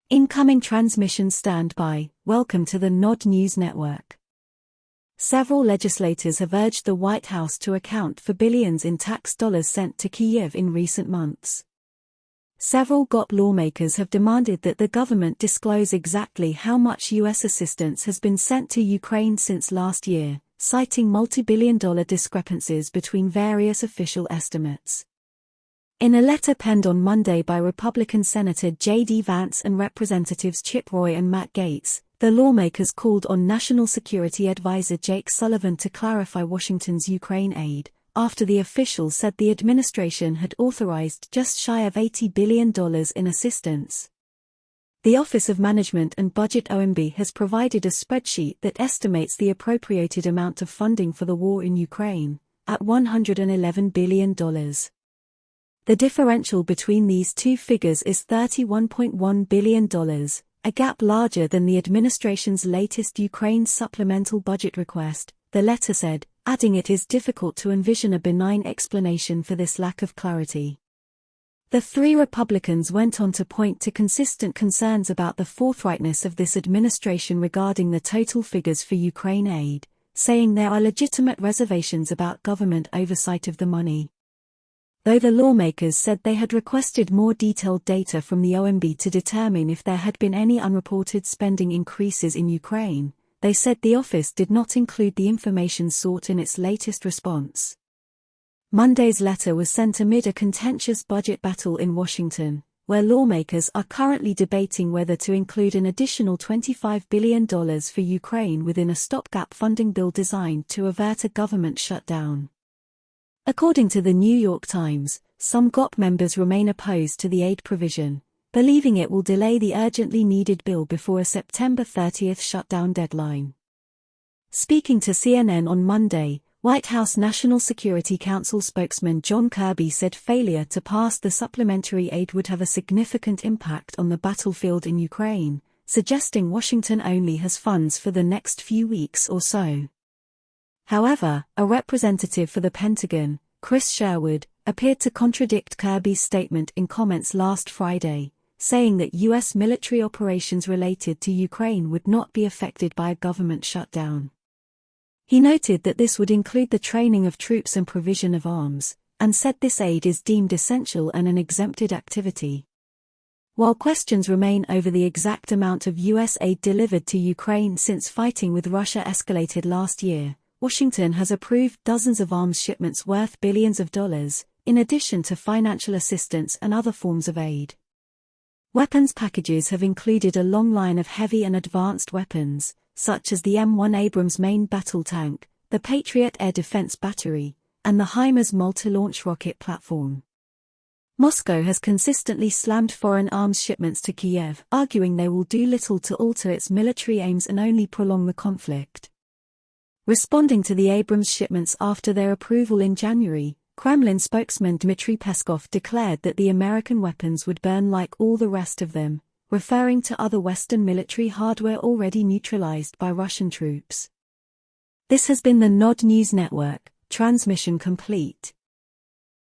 Incoming transmission standby. Welcome to the Nod News Network. Several legislators have urged the White House to account for billions in tax dollars sent to Kyiv in recent months. Several GOP lawmakers have demanded that the government disclose exactly how much U.S. assistance has been sent to Ukraine since last year, citing multi-billion-dollar discrepancies between various official estimates. In a letter penned on Monday by Republican Senator J.D. Vance and Representatives Chip Roy and Matt Gaetz, the lawmakers called on National Security Advisor Jake Sullivan to clarify Washington's Ukraine aid, after the official said the administration had authorized just shy of $80 billion in assistance. The Office of Management and Budget OMB has provided a spreadsheet that estimates the appropriated amount of funding for the war in Ukraine, at $111 billion. The differential between these two figures is $31.1 billion, a gap larger than the administration's latest Ukraine supplemental budget request, the letter said, adding it is difficult to envision a benign explanation for this lack of clarity. The three Republicans went on to point to consistent concerns about the forthrightness of this administration regarding the total figures for Ukraine aid, saying there are legitimate reservations about government oversight of the money. Though the lawmakers said they had requested more detailed data from the OMB to determine if there had been any unreported spending increases in Ukraine, they said the office did not include the information sought in its latest response. Monday's letter was sent amid a contentious budget battle in Washington, where lawmakers are currently debating whether to include an additional $25 billion for Ukraine within a stopgap funding bill designed to avert a government shutdown. According to the New York Times, some GOP members remain opposed to the aid provision, believing it will delay the urgently needed bill before a September 30 shutdown deadline. Speaking to CNN on Monday, White House National Security Council spokesman John Kirby said failure to pass the supplementary aid would have a significant impact on the battlefield in Ukraine, suggesting Washington only has funds for the next few weeks or so. However, a representative for the Pentagon, Chris Sherwood, appeared to contradict Kirby's statement in comments last Friday, saying that U.S. military operations related to Ukraine would not be affected by a government shutdown. He noted that this would include the training of troops and provision of arms, and said this aid is deemed essential and an exempted activity. While questions remain over the exact amount of U.S. aid delivered to Ukraine since fighting with Russia escalated last year, Washington has approved dozens of arms shipments worth billions of dollars, in addition to financial assistance and other forms of aid. Weapons packages have included a long line of heavy and advanced weapons, such as the M1 Abrams main battle tank, the Patriot air defense battery, and the HIMARS multi-launch rocket platform. Moscow has consistently slammed foreign arms shipments to Kyiv, arguing they will do little to alter its military aims and only prolong the conflict. Responding to the Abrams shipments after their approval in January, Kremlin spokesman Dmitry Peskov declared that the American weapons would burn like all the rest of them, referring to other Western military hardware already neutralized by Russian troops. This has been the Nod News Network, transmission complete.